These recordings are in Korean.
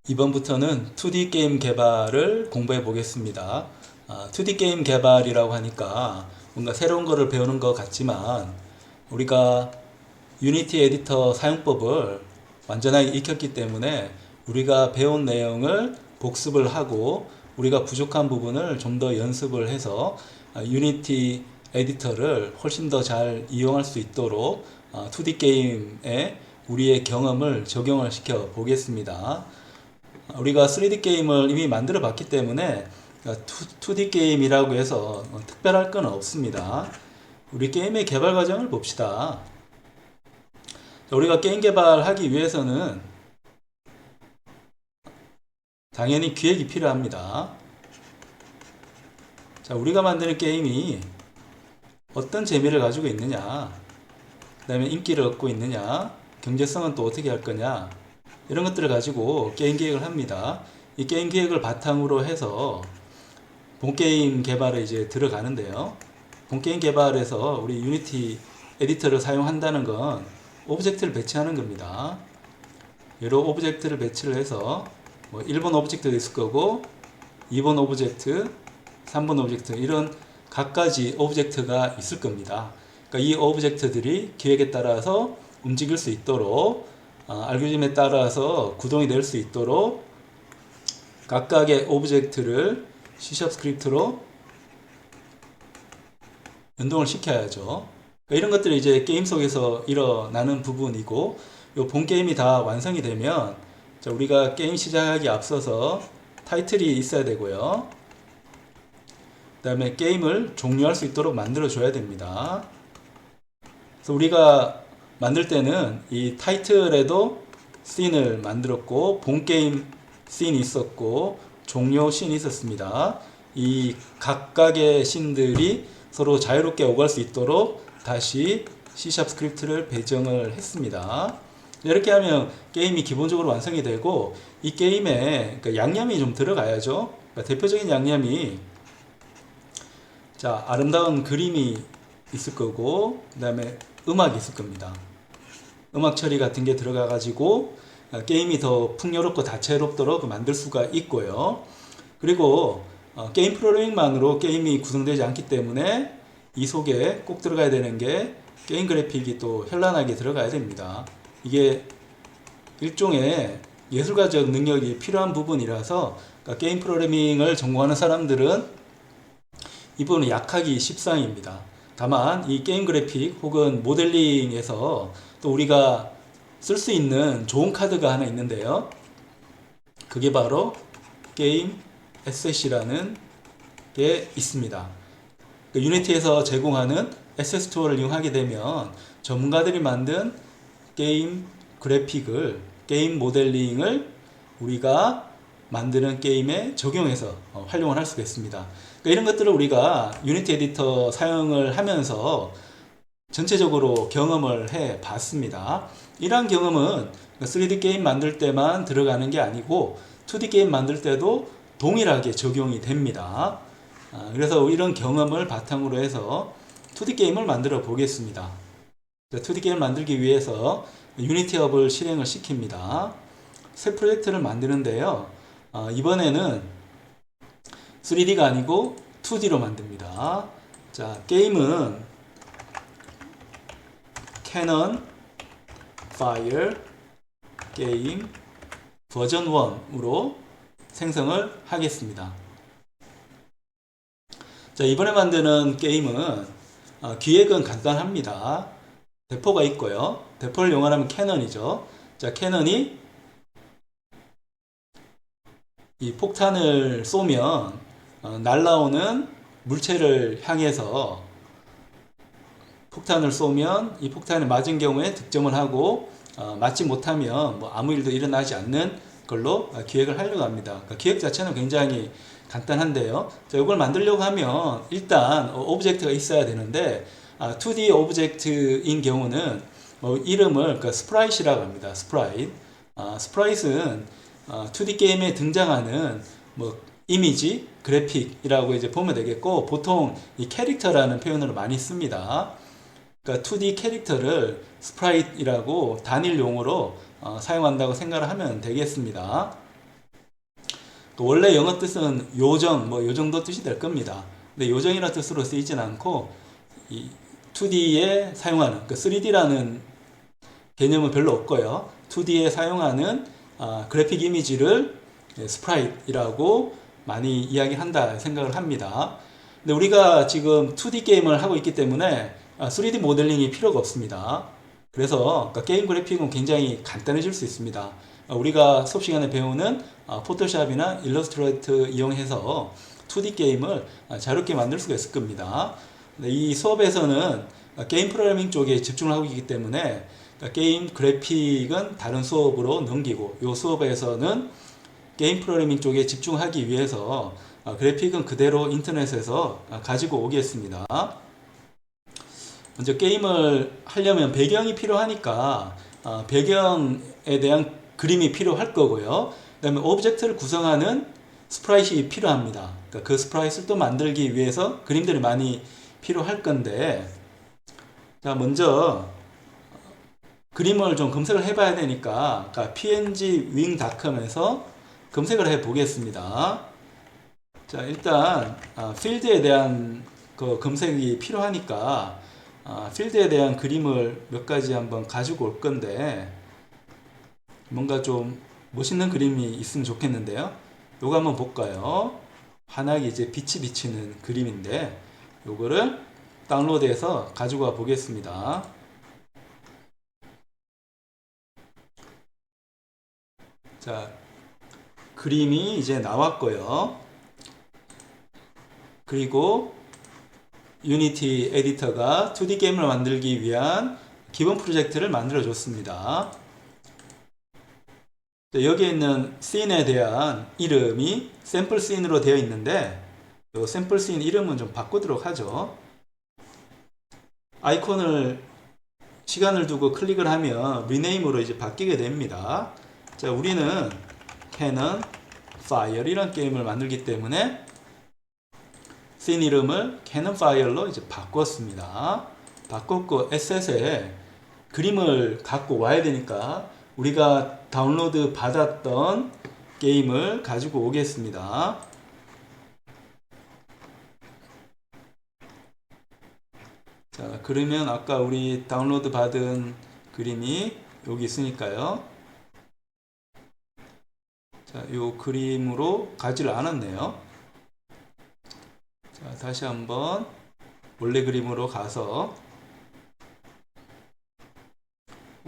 이번부터는 2D 게임 개발을 공부해 보겠습니다. 2D 게임 개발이라고 하니까 뭔가 새로운 거를 배우는 것 같지만 우리가 유니티 에디터 사용법을 완전하게 익혔기 때문에 우리가 배운 내용을 복습을 하고 우리가 부족한 부분을 좀 더 연습을 해서 유니티 에디터를 훨씬 더 잘 이용할 수 있도록 2D 게임에 우리의 경험을 적용을 시켜 보겠습니다. 우리가 3D 게임을 이미 만들어 봤기 때문에 2D 게임이라고 해서 특별할 건 없습니다. 우리 게임의 개발 과정을 봅시다. 우리가 게임 개발하기 위해서는 당연히 기획이 필요합니다. 자, 우리가 만드는 게임이 어떤 재미를 가지고 있느냐, 그 다음에 인기를 얻고 있느냐, 경제성은 또 어떻게 할 거냐, 이런 것들을 가지고 게임 기획을 합니다. 이 게임 기획을 바탕으로 해서 본게임 개발에 이제 들어가는데요. 본게임 개발에서 우리 유니티 에디터를 사용한다는 건 오브젝트를 배치하는 겁니다. 여러 오브젝트를 배치를 해서 1번 오브젝트도 있을 거고 2번 오브젝트, 3번 오브젝트 이런 각가지 오브젝트가 있을 겁니다. 그러니까 이 오브젝트들이 기획에 따라서 움직일 수 있도록 알고리즘에 따라서 구동이 될 수 있도록 각각의 오브젝트를 C# 스크립트로 연동을 시켜야죠. 그러니까 이런 것들이 이제 게임 속에서 일어나는 부분이고, 이 본 게임이 다 완성이 되면 우리가 게임 시작하기 앞서서 타이틀이 있어야 되고요. 그 다음에 게임을 종료할 수 있도록 만들어 줘야 됩니다. 그래서 우리가 만들 때는 이 타이틀에도 씬을 만들었고 본 게임 씬이 있었고 종료 씬이 있었습니다. 이 각각의 씬들이 서로 자유롭게 오갈 수 있도록 다시 C# 스크립트를 배정을 했습니다. 이렇게 하면 게임이 기본적으로 완성이 되고 이 게임에 양념이 좀 들어가야죠. 대표적인 양념이 아름다운 그림이 있을 거고 그 다음에 음악이 있을 겁니다. 음악 처리 같은 게 들어가 가지고 게임이 더 풍요롭고 다채롭도록 만들 수가 있고요. 그리고 게임 프로그래밍만으로 게임이 구성되지 않기 때문에 이 속에 꼭 들어가야 되는 게 게임 그래픽이 또 현란하게 들어가야 됩니다. 이게 일종의 예술가적 능력이 필요한 부분이라서 게임 프로그래밍을 전공하는 사람들은 이 부분은 약하기 십상입니다. 다만 이 게임 그래픽 혹은 모델링에서 또 우리가 쓸 수 있는 좋은 카드가 하나 있는데요. 그게 바로 게임 에셋이라는 게 있습니다. 유니티에서 제공하는 에셋 스토어를 이용하게 되면 전문가들이 만든 게임 그래픽을, 게임 모델링을 우리가 만드는 게임에 적용해서 활용을 할 수가 있습니다. 이런 것들을 우리가 유니티 에디터 사용을 하면서 전체적으로 경험을 해 봤습니다. 이러한 경험은 3D 게임 만들 때만 들어가는 게 아니고 2D 게임 만들 때도 동일하게 적용이 됩니다. 그래서 이런 경험을 바탕으로 해서 2D 게임을 만들어 보겠습니다. 2D 게임을 만들기 위해서 유니티 헙을 실행을 시킵니다. 새 프로젝트를 만드는데요. 이번에는 3D가 아니고 2D로 만듭니다. 게임은 캐논 파이어 게임 버전 1으로 생성을 하겠습니다. 이번에 만드는 게임은 기획은 간단합니다. 대포가 있고요. 대포를 이용하면 캐논이죠. 캐논이 이 폭탄을 쏘면 날라오는 물체를 향해서 폭탄을 쏘면 이 폭탄에 맞은 경우에 득점을 하고 맞지 못하면 아무 일도 일어나지 않는 걸로 기획을 하려고 합니다. 기획 자체는 굉장히 간단한데요. 이걸 만들려고 하면 일단 오브젝트가 있어야 되는데 2D 오브젝트인 경우는 이름을 스프라잇이라고 합니다. 스프라잇은 2D 게임에 등장하는 이미지, 그래픽이라고 이제 보면 되겠고 보통 이 캐릭터라는 표현으로 많이 씁니다. 2D 캐릭터를 스프라잇이라고 단일 용어로 사용한다고 생각을 하면 되겠습니다. 원래 영어 뜻은 요정, 뭐 요 정도 뜻이 될 겁니다. 근데 요정이라는 뜻으로 쓰이진 않고 이 2D에 사용하는 그 3D라는 개념은 별로 없고요. 2D에 사용하는 그래픽 이미지를 스프라이트이라고 많이 이야기한다 생각을 합니다. 근데 우리가 지금 2D 게임을 하고 있기 때문에 3D 모델링이 필요가 없습니다. 그래서 게임 그래픽은 굉장히 간단해질 수 있습니다. 우리가 수업 시간에 배우는 포토샵이나 일러스트레이터 이용해서 2D 게임을 자유롭게 만들 수가 있을 겁니다. 이 수업에서는 게임 프로그래밍 쪽에 집중을 하고 있기 때문에 게임 그래픽은 다른 수업으로 넘기고 이 수업에서는 게임 프로그래밍 쪽에 집중하기 위해서 그래픽은 그대로 인터넷에서 가지고 오겠습니다. 먼저 게임을 하려면 배경이 필요하니까 배경에 대한 그림이 필요할 거고요. 그 다음에 오브젝트를 구성하는 스프라이트이 필요합니다. 그러니까 그 스프라이트를 또 만들기 위해서 그림들이 많이 필요할 건데, 자, 먼저 그림을 좀 검색을 해봐야 되니까 pngwing.com에서 검색을 해 보겠습니다. 자, 일단 필드에 대한 그 검색이 필요하니까 필드에 대한 그림을 몇 가지 한번 가지고 올 건데, 뭔가 좀 멋있는 그림이 있으면 좋겠는데요. 요거 한번 볼까요? 환하게 이제 빛이 비치는 그림인데 요거를 다운로드해서 가지고 와 보겠습니다. 자, 그림이 이제 나왔고요. 그리고 유니티 에디터가 2D 게임을 만들기 위한 기본 프로젝트를 만들어 줬습니다. 여기에 있는 씬에 대한 이름이 샘플 씬으로 되어 있는데 이 샘플 씬 이름은 좀 바꾸도록 하죠. 아이콘을 시간을 두고 클릭을 하면 리네임으로 이제 바뀌게 됩니다. 자, 우리는 캐논 파이어 이런 게임을 만들기 때문에 씬 이름을 캐논 파이어로 이제 바꿨습니다. 바꿨고 에셋에 그림을 갖고 와야 되니까 우리가 다운로드 받았던 게임을 가지고 오겠습니다. 자, 그러면 아까 우리 다운로드 받은 그림이 여기 있으니까요. 자, 요 그림으로 가지를 않았네요. 자, 다시 한번 원래 그림으로 가서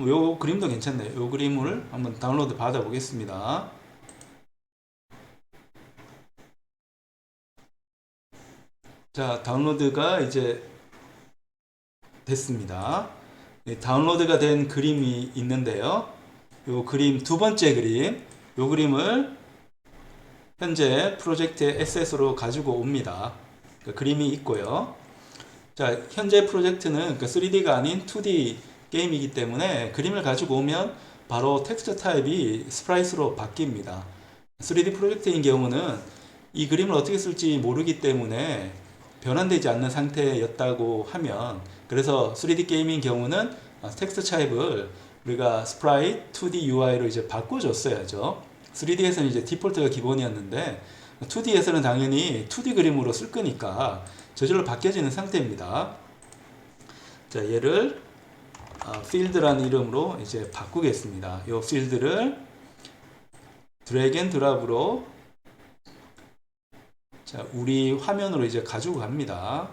요 그림도 괜찮네요. 요 그림을 한번 다운로드 받아 보겠습니다. 자, 다운로드가 이제 됐습니다. 다운로드가 된 그림이 있는데요. 요 그림 두 번째 그림, 요 그림을 현재 프로젝트의 에셋으로 가지고 옵니다. 그 그림이 있고요. 자, 현재 프로젝트는 3D가 아닌 2D 게임이기 때문에 그림을 가지고 오면 바로 텍스처 타입이 스프라이트로 바뀝니다. 3D 프로젝트인 경우는 이 그림을 어떻게 쓸지 모르기 때문에 변환되지 않는 상태였다고 하면, 그래서 3D 게임인 경우는 텍스처 타입을 우리가 스프라이트 2D UI로 이제 바꿔줬어야죠. 3D에서는 이제 디폴트가 기본이었는데 2D에서는 당연히 2D 그림으로 쓸 거니까 저절로 바뀌어지는 상태입니다. 자, 얘를 필드라는 이름으로 이제 바꾸겠습니다. 이 필드를 드래그 앤 드랍으로 자, 우리 화면으로 이제 가지고 갑니다.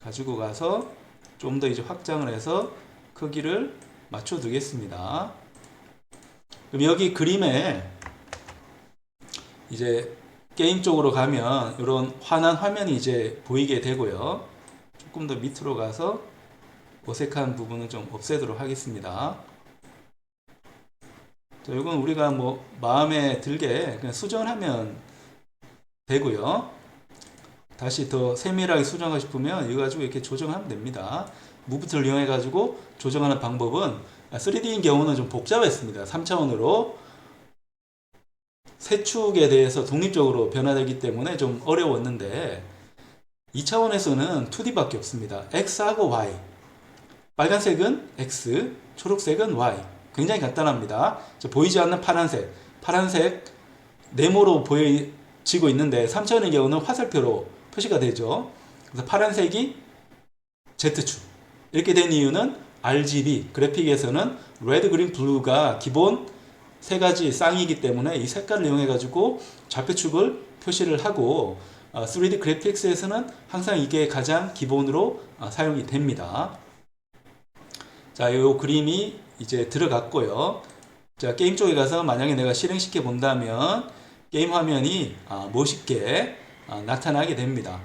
가지고 가서 좀 더 이제 확장을 해서 크기를 맞춰 두겠습니다. 그럼 여기 그림에 이제 게임 쪽으로 가면 이런 환한 화면이 이제 보이게 되고요. 조금 더 밑으로 가서 어색한 부분은 좀 없애도록 하겠습니다. 자, 이건 우리가 뭐 마음에 들게 그냥 수정하면 되고요. 다시 더 세밀하게 수정하고 싶으면 이거 가지고 이렇게 조정하면 됩니다. 무브트를 이용해 가지고 조정하는 방법은 3D인 경우는 좀 복잡했습니다. 3차원으로 세축에 대해서 독립적으로 변화되기 때문에 좀 어려웠는데 2차원에서는 2D밖에 없습니다. X하고 Y, 빨간색은 X, 초록색은 Y. 굉장히 간단합니다. 보이지 않는 파란색 네모로 보여지고 있는데 3차원의 경우는 화살표로 표시가 되죠. 그래서 파란색이 Z축. 이렇게 된 이유는 RGB 그래픽에서는 레드, 그린, 블루가 기본 세 가지 쌍이기 때문에 이 색깔을 이용해 가지고 좌표축을 표시를 하고 3D 그래픽스에서는 항상 이게 가장 기본으로 사용이 됩니다. 자, 이 그림이 이제 들어갔고요. 자, 게임 쪽에 가서 만약에 내가 실행시켜 본다면 게임 화면이 멋있게 나타나게 됩니다.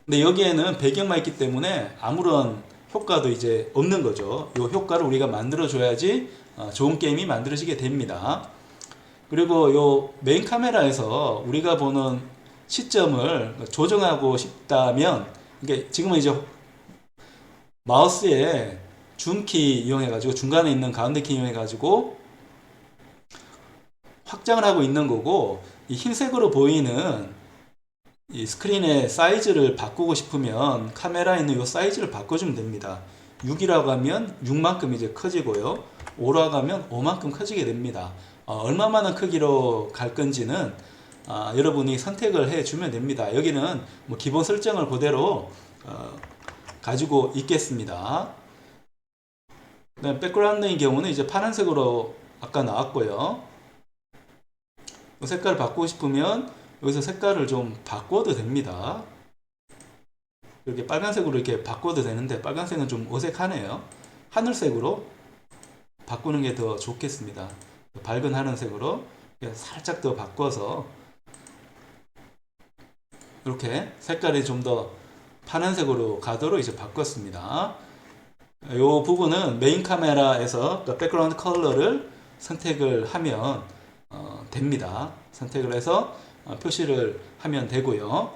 근데 여기에는 배경만 있기 때문에 아무런 효과도 이제 없는 거죠. 이 효과를 우리가 만들어 줘야지 좋은 게임이 만들어지게 됩니다. 그리고 요 메인 카메라에서 우리가 보는 시점을 조정하고 싶다면, 이게 지금은 이제 마우스에 줌키 이용해 가지고 중간에 있는 가운데 키 이용해 가지고 확장을 하고 있는 거고, 이 흰색으로 보이는 이 스크린의 사이즈를 바꾸고 싶으면 카메라에 있는 이 사이즈를 바꿔주면 됩니다. 6이라고 하면 6만큼 이제 커지고요. 5라고 하면 5만큼 커지게 됩니다. 얼마만한 크기로 갈 건지는 여러분이 선택을 해 주면 됩니다. 여기는 뭐 기본 설정을 그대로 가지고 있겠습니다. 그다음 백그라운드의 경우는 이제 파란색으로 아까 나왔고요. 색깔을 바꾸고 싶으면 여기서 색깔을 좀 바꿔도 됩니다. 이렇게 빨간색으로 이렇게 바꿔도 되는데 빨간색은 좀 어색하네요. 하늘색으로 바꾸는 게 더 좋겠습니다. 밝은 하늘색으로 살짝 더 바꿔서 이렇게 색깔이 좀 더 파란색으로 가도록 이제 바꿨습니다. 이 부분은 메인 카메라에서 백그라운드 컬러를 선택을 하면 됩니다. 선택을 해서 표시를 하면 되고요.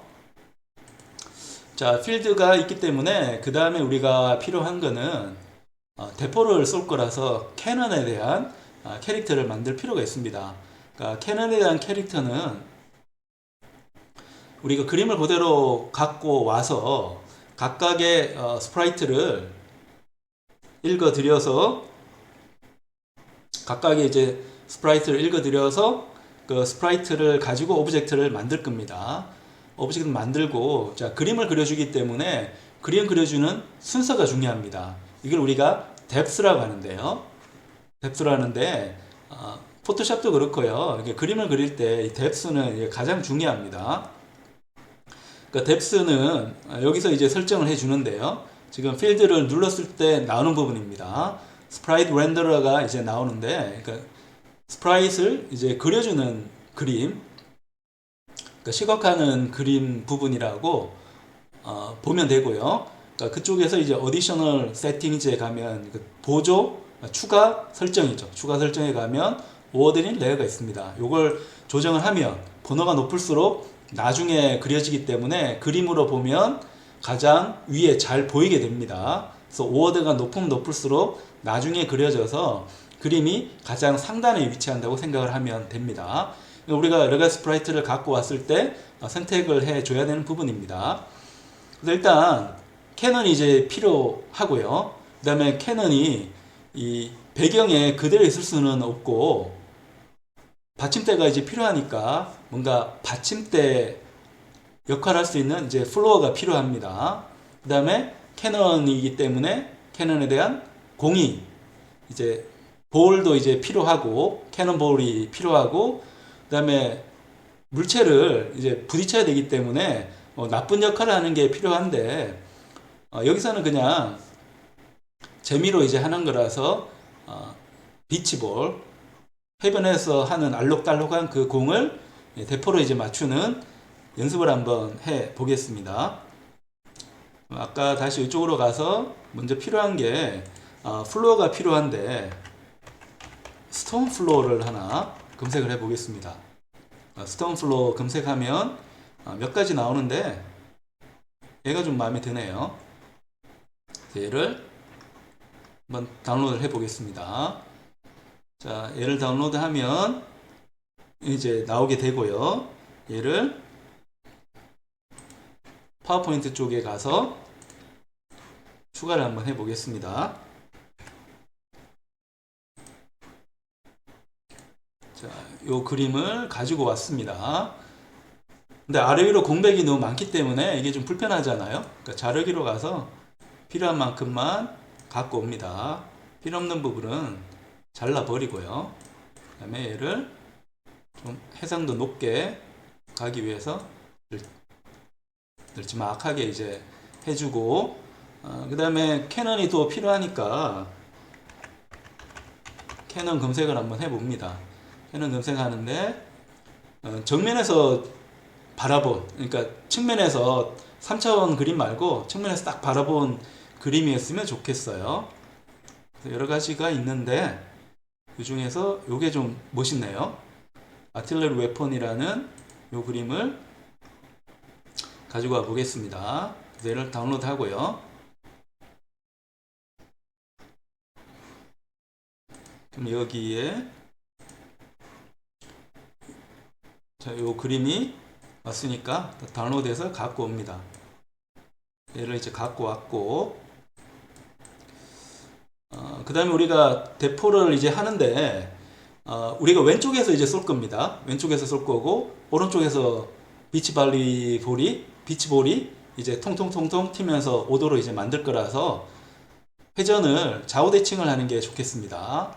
자, 필드가 있기 때문에 그 다음에 우리가 필요한 거는 대포를 쏠 거라서 캐논에 대한 캐릭터를 만들 필요가 있습니다. 그러니까 캐논에 대한 캐릭터는 우리가 그림을 그대로 갖고 와서 각각의 스프라이트를 읽어드려서 각각의 이제 스프라이트를 읽어드려서 그 스프라이트를 가지고 오브젝트를 만들 겁니다. 오브젝트를 만들고, 자, 그림을 그려주기 때문에 그림 그려주는 순서가 중요합니다. 이걸 우리가 뎁스라고 하는데요. 뎁스라고 하는데 포토샵도 그렇고요. 이게 그림을 그릴 때 이 뎁스는 가장 중요합니다. 그러니까 뎁스는 여기서 이제 설정을 해주는데요. 지금 필드를 눌렀을 때 나오는 부분입니다. 스프라이트 렌더러가 이제 나오는데, 그러니까 스프라이트를 이제 그려주는 그림, 그러니까 시각화하는 그림 부분이라고 보면 되고요. 그러니까 그쪽에서 이제 어디셔널 세팅즈에 가면 그 보조 추가 설정이죠. 추가 설정에 가면 오어드린 레이어가 있습니다. 이걸 조정을 하면 번호가 높을수록 나중에 그려지기 때문에 그림으로 보면 가장 위에 잘 보이게 됩니다. 그래서 오어드가 높으면 높을수록 나중에 그려져서 그림이 가장 상단에 위치한다고 생각을 하면 됩니다. 우리가 여러 가지 스프라이트를 갖고 왔을 때 선택을 해 줘야 되는 부분입니다. 그래서 일단 캐논이 이제 필요하고요. 그 다음에 캐논이 이 배경에 그대로 있을 수는 없고 받침대가 이제 필요하니까 뭔가 받침대 역할을 할 수 있는 이제 플로어가 필요합니다. 그 다음에 캐논이기 때문에 캐논에 대한 공이 이제 볼도 이제 필요하고 캐논 볼이 필요하고, 그 다음에 물체를 이제 부딪혀야 되기 때문에 나쁜 역할을 하는 게 필요한데 여기서는 그냥 재미로 이제 하는 거라서 비치볼, 해변에서 하는 알록달록한 그 공을 대포로 이제 맞추는 연습을 한번 해 보겠습니다. 아까 다시 이쪽으로 가서 먼저 필요한 게 플로어가 필요한데 스톤 플로어를 하나 검색을 해 보겠습니다. 스톤 플로어 검색하면 몇 가지 나오는데 얘가 좀 마음에 드네요. 얘를 한번 다운로드를 해 보겠습니다. 자, 얘를 다운로드하면 이제 나오게 되고요. 얘를 파워포인트 쪽에 가서 추가를 한번 해 보겠습니다. 자, 요 그림을 가지고 왔습니다. 근데 아래 위로 공백이 너무 많기 때문에 이게 좀 불편하잖아요. 그러니까 자르기로 가서 필요한 만큼만 갖고 옵니다. 필요 없는 부분은 잘라 버리고요. 그 다음에 얘를 좀 해상도 높게 가기 위해서 널찍막하게 이제 해주고, 그 다음에 캐논이 또 필요하니까 캐논 검색을 한번 해봅니다. 캐논 검색하는데 정면에서 바라본, 그러니까 측면에서 3차원 그림 말고 측면에서 딱 바라본 그림이었으면 좋겠어요. 여러 가지가 있는데 그 중에서 요게 좀 멋있네요. 아틸레리 웨폰이라는 요 그림을 가지고 와 보겠습니다. 얘를 다운로드 하고요. 그럼 여기에 자, 요 그림이 왔으니까 다운로드해서 갖고 옵니다. 얘를 이제 갖고 왔고, 그 다음에 우리가 대포를 이제 하는데, 우리가 왼쪽에서 이제 쏠 겁니다. 왼쪽에서 쏠 거고, 오른쪽에서 비치볼이 이제 통통통통 튀면서 오도로 이제 만들 거라서 회전을 좌우 대칭을 하는 게 좋겠습니다.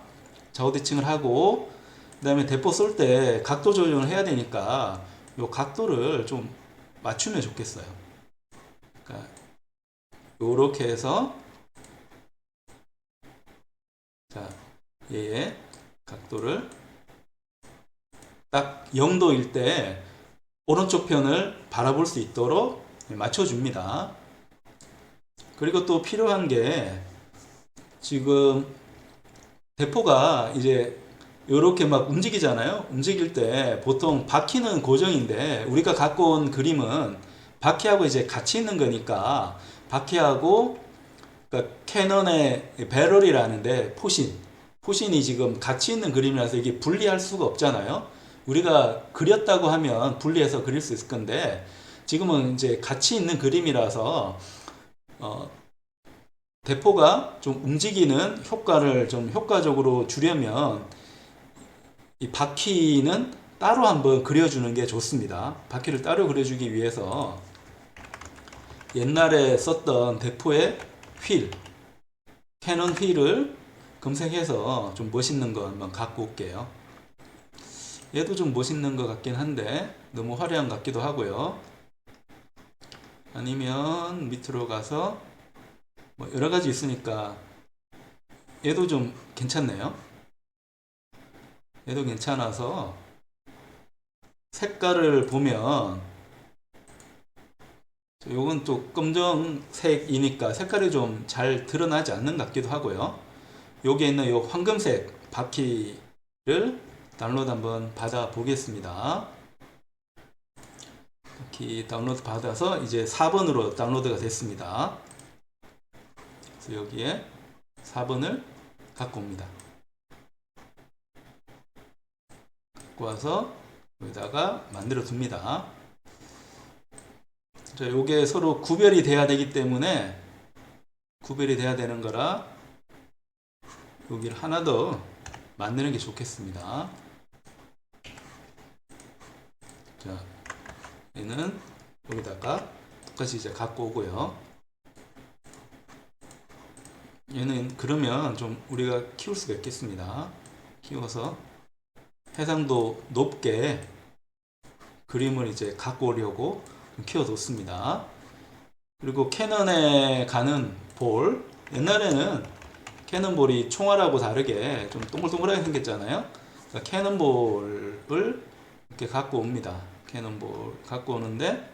좌우 대칭을 하고, 그 다음에 대포 쏠 때 각도 조정을 해야 되니까 요 각도를 좀 맞추면 좋겠어요. 그러니까 요렇게 해서 자, 얘의 각도를 딱 0도일 때 오른쪽 편을 바라볼 수 있도록 맞춰줍니다. 그리고 또 필요한 게 지금 대포가 이제 이렇게 막 움직이잖아요. 움직일 때 보통 바퀴는 고정인데 우리가 갖고 온 그림은 바퀴하고 이제 같이 있는 거니까 바퀴하고 그러니까 캐논의 배럴이라는데 포신이 지금 같이 있는 그림이라서 이게 분리할 수가 없잖아요. 우리가 그렸다고 하면 분리해서 그릴 수 있을 건데 지금은 이제 같이 있는 그림이라서 대포가 좀 움직이는 효과를 좀 효과적으로 주려면 이 바퀴는 따로 한번 그려주는 게 좋습니다. 바퀴를 따로 그려주기 위해서 옛날에 썼던 대포의 캐논 휠을 검색해서 좀 멋있는 거 한번 갖고 올게요. 얘도 좀 멋있는 것 같긴 한데 너무 화려한 것 같기도 하고요. 아니면 밑으로 가서 뭐 여러 가지 있으니까 얘도 좀 괜찮네요. 얘도 괜찮아서 색깔을 보면 요건 또 검정색이니까 색깔이 좀 잘 드러나지 않는 것 같기도 하고요. 여기에 있는 요 황금색 바퀴를 다운로드 한번 받아 보겠습니다. 바퀴 다운로드 받아서 이제 4번으로 다운로드가 됐습니다. 그래서 여기에 4번을 갖고 옵니다. 갖고 와서 여기다가 만들어 둡니다. 자, 요게 서로 구별이 돼야 되기 때문에 구별이 돼야 되는 거라 여기를 하나 더 만드는 게 좋겠습니다. 자, 얘는 여기다가 똑같이 이제 갖고 오고요. 얘는 그러면 좀 우리가 키울 수가 있겠습니다. 키워서 해상도 높게 그림을 이제 갖고 오려고 키워뒀습니다. 그리고 캐논에 가는 볼, 옛날에는 캐논볼이 총알하고 다르게 좀 동글동글하게 생겼잖아요. 그러니까 캐논볼을 이렇게 갖고 옵니다. 캐논볼 갖고 오는데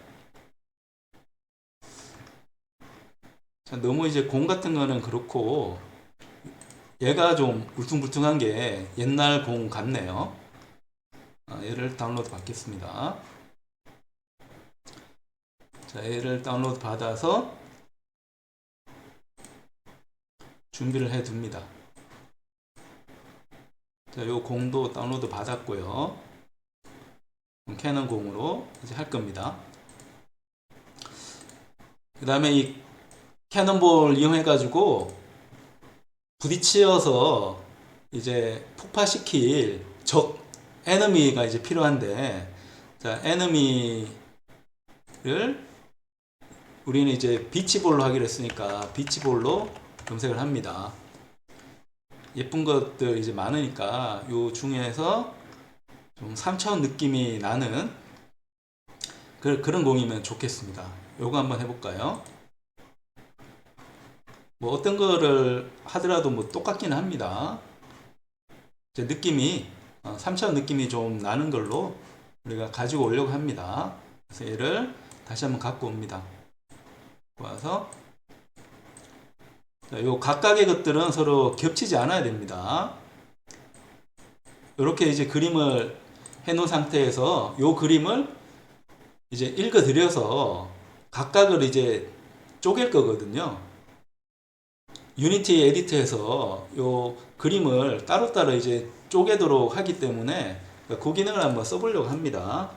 너무 이제 공 같은 거는 그렇고 얘가 좀 울퉁불퉁한 게 옛날 공 같네요. 얘를 다운로드 받겠습니다. 자, 얘를 다운로드 받아서 준비를 해 둡니다. 자, 요 공도 다운로드 받았고요. 캐논 공으로 이제 할 겁니다. 그 다음에 이 캐논볼 이용해 가지고 부딪혀서 이제 폭파시킬 적 에너미가 이제 필요한데, 자, 에너미를 우리는 이제 비치볼로 하기로 했으니까 비치볼로 검색을 합니다. 예쁜 것들 이제 많으니까 요 중에서 좀 3차원 느낌이 나는 그런 공이면 좋겠습니다. 요거 한번 해볼까요? 뭐 어떤 거를 하더라도 뭐 똑같기는 합니다. 이제 느낌이 3차원 느낌이 좀 나는 걸로 우리가 가지고 오려고 합니다. 그래서 얘를 다시 한번 갖고 옵니다. 와서 요 각각의 것들은 서로 겹치지 않아야 됩니다. 이렇게 이제 그림을 해 놓은 상태에서 요 그림을 이제 읽어 드려서 각각을 이제 쪼갤 거거든요. 유니티 에디터에서 요 그림을 따로따로 이제 쪼개도록 하기 때문에 그 기능을 한번 써보려고 합니다.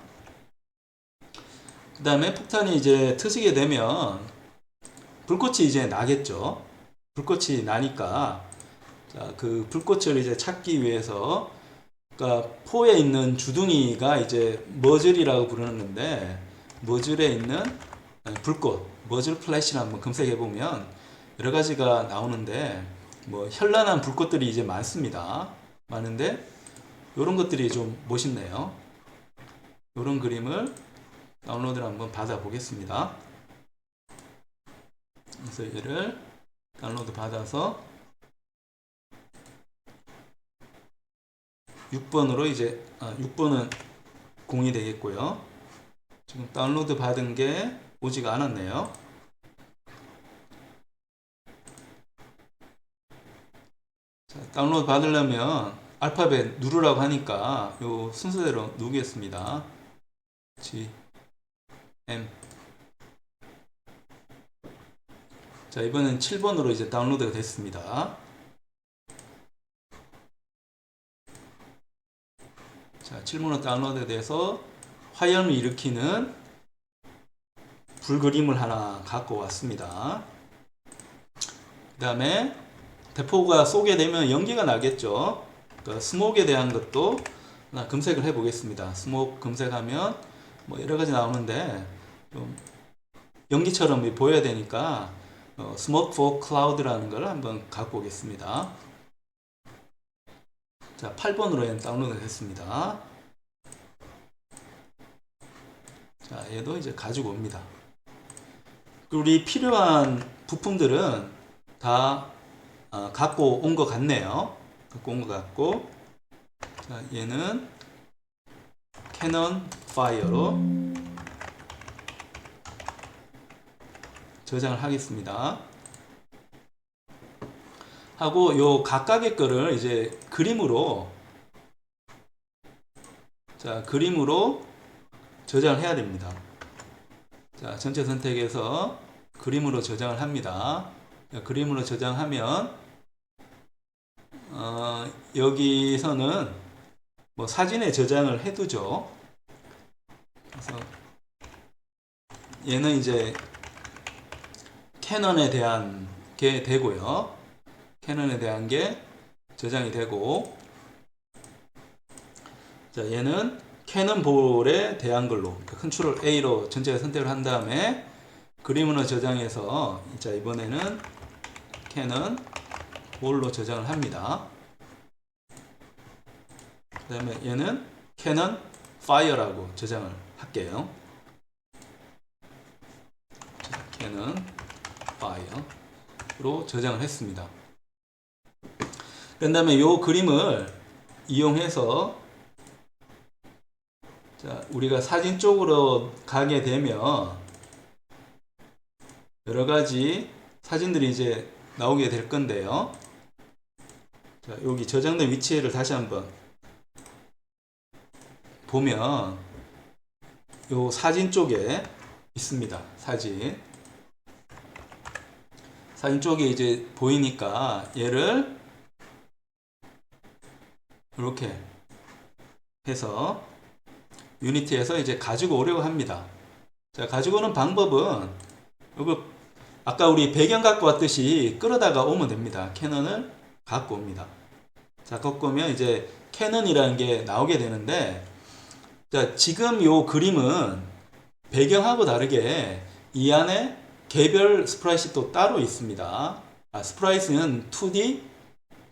그 다음에 폭탄이 이제 트시게 되면 불꽃이 이제 나겠죠. 불꽃이 나니까 자, 그 불꽃을 이제 찾기 위해서 그러니까 포에 있는 주둥이가 이제 머즐이라고 부르는 건데 머즐에 있는 불꽃, 머즐 플래시를 한번 검색해 보면 여러 가지가 나오는데 뭐 현란한 불꽃들이 이제 많습니다. 많은데 이런 것들이 좀 멋있네요. 이런 그림을 다운로드를 한번 받아 보겠습니다. 그래서 얘를 다운로드 받아서 6번으로 이제 6번은 공이 되겠고요. 지금 다운로드 받은 게 오지가 않았네요. 자, 다운로드 받으려면 알파벳 누르라고 하니까 요 순서대로 누르겠습니다. G, M. 자, 이번엔 7번으로 이제 다운로드가 됐습니다. 자, 7번으로 다운로드 돼서 화염을 일으키는 불그림을 하나 갖고 왔습니다. 그 다음에 대포가 쏘게 되면 연기가 나겠죠. 그 스모크에 대한 것도 하나 검색을 해 보겠습니다. 스모크 검색하면 뭐 여러 가지 나오는데 좀 연기처럼 보여야 되니까 스모크 포 클라우드라는 걸 한번 갖고 오겠습니다. 자, 8번으로 다운로드 됐습니다. 자, 얘도 이제 가지고 옵니다. 우리 필요한 부품들은 다 갖고 온 것 같네요. 갖고 온 것 같고, 자, 얘는 캐논 파이어로 저장을 하겠습니다. 하고 요 각각의 거를 이제 그림으로 저장을 해야 됩니다. 자, 전체 선택해서 그림으로 저장을 합니다. 그림으로 저장하면 여기서는 뭐 사진에 저장을 해두죠. 그래서 얘는 이제 캐논에 대한 게 되고요. 캐논에 대한 게 저장이 되고, 자, 얘는 캐논 볼에 대한 걸로 컨트롤 A로 전체 선택을 한 다음에 그림으로 저장해서 자, 이번에는 캐논 볼로 저장을 합니다. 그 다음에 얘는 캐논 파이어라고 저장을 할게요. 자, 캐논 파이어로 저장을 했습니다. 그 다음에 이 그림을 이용해서 자, 우리가 사진 쪽으로 가게 되면 여러 가지 사진들이 이제 나오게 될 건데요. 자, 여기 저장된 위치를 다시 한번 보면 요 사진 쪽에 있습니다. 사진 쪽에 이제 보이니까 얘를 이렇게 해서 유니티에서 이제 가지고 오려고 합니다. 자, 가지고 오는 방법은 이거 아까 우리 배경 갖고 왔듯이 끌어다가 오면 됩니다. 캐논을 갖고 옵니다. 자, 꺾으면 이제 캐넌이라는 게 나오게 되는데, 자, 지금 요 그림은 배경하고 다르게 이 안에 개별 스프라잇이 또 따로 있습니다. 스프라잇은 2D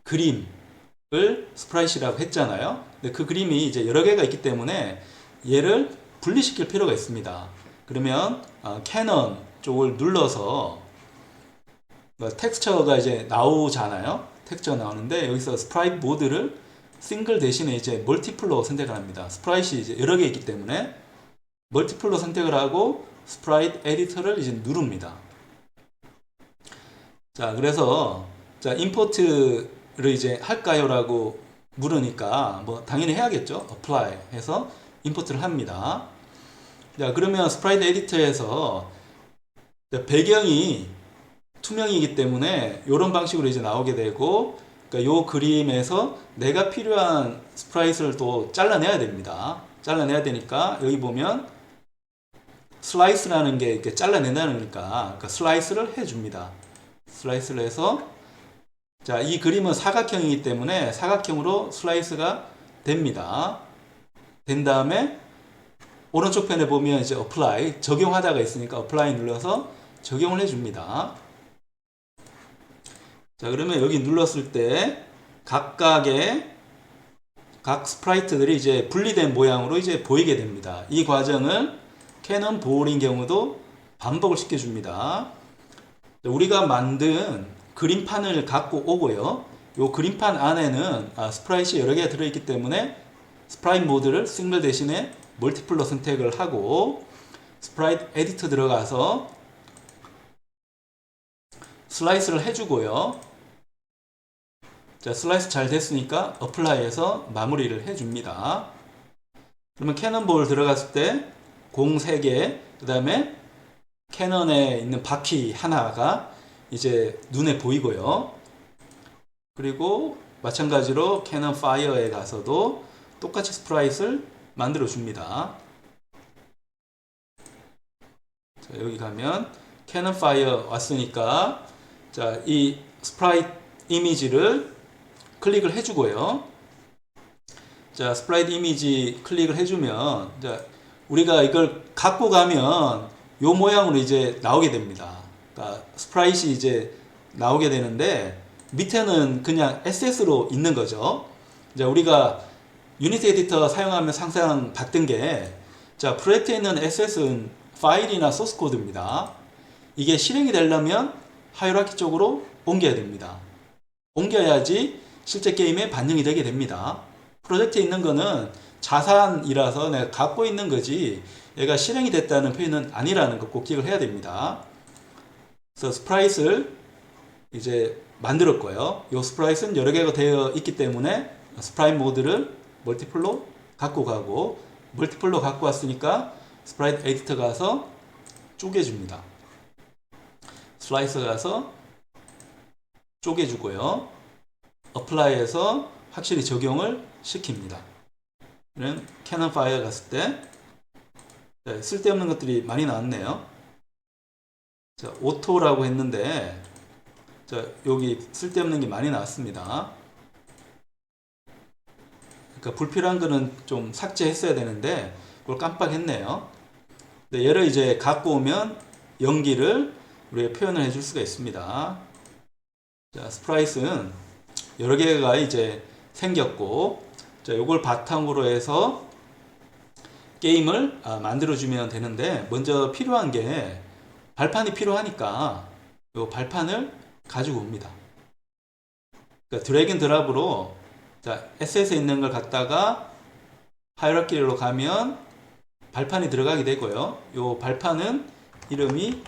그림을 스프라잇이라고 했잖아요. 근데 그 그림이 이제 여러 개가 있기 때문에 얘를 분리시킬 필요가 있습니다. 그러면 캐넌 쪽을 눌러서 텍스처가 이제 나오잖아요. 텍스처 나오는데 여기서 스프라잇 모드를 싱글 대신에 이제 멀티플로 선택을 합니다. 스프라잇이 이제 여러 개 있기 때문에 멀티플로 선택을 하고 스프라잇 에디터를 이제 누릅니다. 자, 그래서 자, 임포트를 이제 할까요? 라고 물으니까 뭐 당연히 해야겠죠. apply 해서 임포트를 합니다. 자, 그러면 스프라이트 에디터에서 배경이 투명이기 때문에 이런 방식으로 이제 나오게 되고, 그러니까 요 그림에서 내가 필요한 스프라이트를 또 잘라내야 됩니다. 잘라내야 되니까 여기 보면 슬라이스라는 게 이렇게 잘라낸다니까 그러니까 슬라이스를 해줍니다. 슬라이스를 해서 자, 이 그림은 사각형이기 때문에 사각형으로 슬라이스가 됩니다. 된 다음에 오른쪽 편에 보면 이제 apply 적용하다가 있으니까 apply 눌러서 적용을 해줍니다. 자, 그러면 여기 눌렀을 때 각각의 각 스프라이트들이 이제 분리된 모양으로 이제 보이게 됩니다. 이 과정을 캐논 보홀인 경우도 반복을 시켜줍니다. 우리가 만든 그림판을 갖고 오고요. 이 그림판 안에는 스프라잇이 여러 개가 들어있기 때문에 스프라잇 모드를 싱글 대신에 멀티플로 선택을 하고 스프라잇 에디터 들어가서 슬라이스를 해주고요. 자, 슬라이스 잘 됐으니까 어플라이해서 마무리를 해줍니다. 그러면 캐논볼 들어갔을 때 공 3개, 그 다음에 캐논에 있는 바퀴 하나가 이제 눈에 보이고요. 그리고 마찬가지로 캐논 파이어에 가서도 똑같이 스프라잇을 만들어 줍니다. 자, 여기 가면 캐논 파이어 왔으니까 자, 이 스프라잇 이미지를 클릭을 해주고요. 자, 스프라잇 이미지 클릭을 해주면 자, 우리가 이걸 갖고 가면 요 모양으로 이제 나오게 됩니다. 그러니까 스프라잇이 이제 나오게 되는데 밑에는 그냥 SS로 있는 거죠. 자, 우리가 유니티 에디터 사용하면서 항상 봤던 게 자, 프로젝트에 있는 SS는 파일이나 소스 코드입니다. 이게 실행이 되려면 하이라키 쪽으로 옮겨야 됩니다. 옮겨야지 실제 게임에 반영이 되게 됩니다. 프로젝트에 있는 거는 자산이라서 내가 갖고 있는 거지 얘가 실행이 됐다는 표현은 아니라는 거 꼭 기억을 해야 됩니다. 그래서 스프라잇을 이제 만들었고요. 이 스프라잇은 여러 개가 되어 있기 때문에 스프라잇 모드를 멀티플로 갖고 가고 멀티플로 갖고 왔으니까 스프라잇 에디터 가서 쪼개줍니다. 슬라이서 가서 쪼개주고요. 어플라이해서 확실히 적용을 시킵니다. 이런 캐논 파이어 갔을 때 쓸데없는 것들이 많이 나왔네요. 자, 오토라고 했는데 자, 여기 쓸데없는 게 많이 나왔습니다. 그러니까 불필요한 거는 좀 삭제했어야 되는데 그걸 깜빡했네요. 근데 얘를 이제 갖고 오면 연기를 우리가 표현을 해줄 수가 있습니다. 자, 스프라잇은 여러 개가 이제 생겼고 자, 요걸 바탕으로 해서 게임을 만들어주면 되는데 먼저 필요한 게 발판이 필요하니까 요 발판을 가지고 옵니다. 그러니까 드래그 앤 드랍으로 자, SS에 있는 걸 갖다가 하이라키로 가면 발판이 들어가게 되고요. 요 발판은 이름이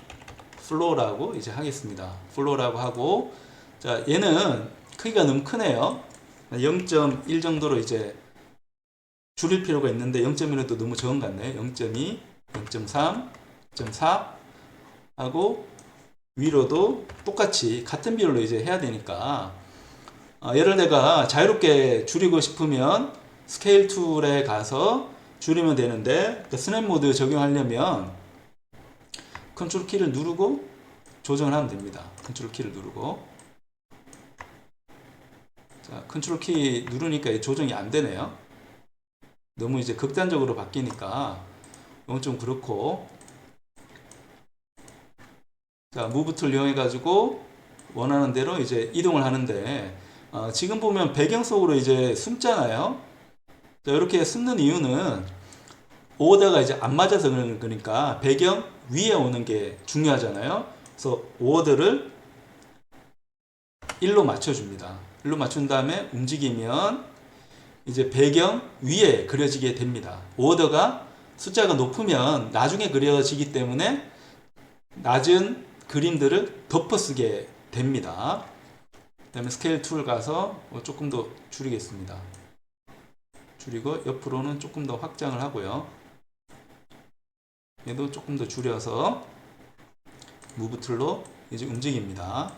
플로우라고 이제 하겠습니다. 플로우라고 하고 자, 얘는 크기가 너무 크네요. 0.1 정도로 이제 줄일 필요가 있는데 0.1은 또 너무 적은 것 같네요. 0.2, 0.3, 0.4 하고 위로도 똑같이 같은 비율로 이제 해야 되니까 얘를 내가 자유롭게 줄이고 싶으면 스케일 툴에 가서 줄이면 되는데 스냅 모드 적용하려면 컨트롤 키를 누르고 조정을 하면 됩니다. 컨트롤 키를 누르고 자, 컨트롤 키 누르니까 조정이 안 되네요. 너무 이제 극단적으로 바뀌니까 이건 좀 그렇고. 자, 무브 툴 이용해 가지고 원하는 대로 이제 이동을 하는데, 지금 보면 배경 속으로 이제 숨잖아요. 자, 이렇게 숨는 이유는 오더가 이제 안 맞아서 그런 거니까 배경 위에 오는 게 중요하잖아요. 그래서 오더를 1로 맞춰줍니다. 1로 맞춘 다음에 움직이면 이제 배경 위에 그려지게 됩니다. 오더가 숫자가 높으면 나중에 그려지기 때문에 낮은 그림들을 덮어쓰게 됩니다. 그 다음에 스케일 툴 가서 조금 더 줄이겠습니다. 줄이고 옆으로는 조금 더 확장을 하고요. 얘도 조금 더 줄여서 무브 툴로 이제 움직입니다.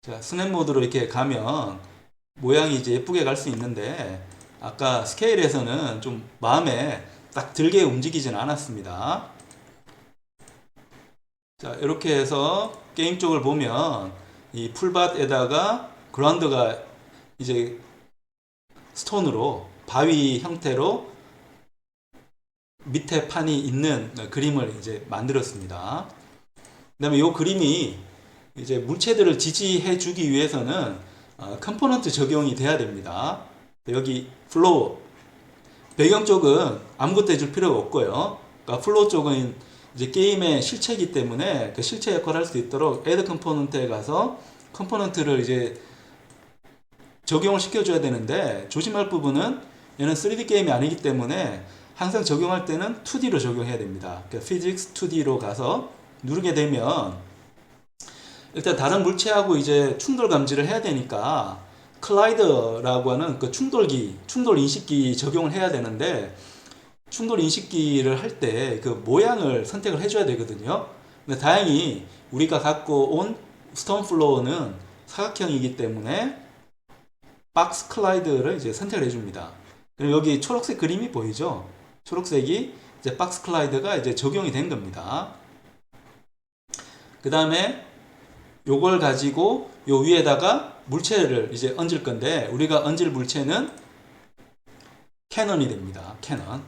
자, 스냅 모드로 이렇게 가면 모양이 이제 예쁘게 갈 수 있는데, 아까 스케일에서는 좀 마음에 딱 들게 움직이진 않았습니다. 자, 이렇게 해서 게임 쪽을 보면 이 풀밭에다가 그라운드가 이제 스톤으로 바위 형태로 밑에 판이 있는 그림을 이제 만들었습니다. 그 다음에 이 그림이 이제 물체들을 지지해 주기 위해서는 컴포넌트 적용이 돼야 됩니다. 여기 플로우 배경 쪽은 아무것도 해줄 필요가 없고요. 그러니까 플로우 쪽은 이제 게임의 실체이기 때문에 그 실체 역할을 할 수 있도록 애드 컴포넌트에 가서 컴포넌트를 이제 적용을 시켜줘야 되는데, 조심할 부분은 얘는 3D 게임이 아니기 때문에 항상 적용할 때는 2D로 적용해야 됩니다. 그러니까 Physics 2D로 가서 누르게 되면 일단 다른 물체하고 이제 충돌 감지를 해야 되니까 클라이더라고 하는 그 충돌 인식기 적용을 해야 되는데, 충돌 인식기를 할 때 그 모양을 선택을 해줘야 되거든요. 근데 다행히 우리가 갖고 온 스톤 플로어는 사각형이기 때문에 박스 클라이드를 이제 선택을 해줍니다. 그리고 여기 초록색 그림이 보이죠? 초록색이 이제 박스 클라이드가 이제 적용이 된 겁니다. 그 다음에 요걸 가지고 요 위에다가 물체를 이제 얹을 건데, 우리가 얹을 물체는 캐논이 됩니다. 캐논.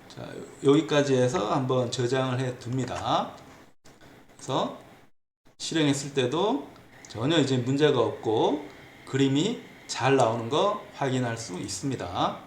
자, 여기까지 해서 한번 저장을 해 둡니다. 그래서 실행했을 때도 전혀 이제 문제가 없고 그림이 잘 나오는 거 확인할 수 있습니다.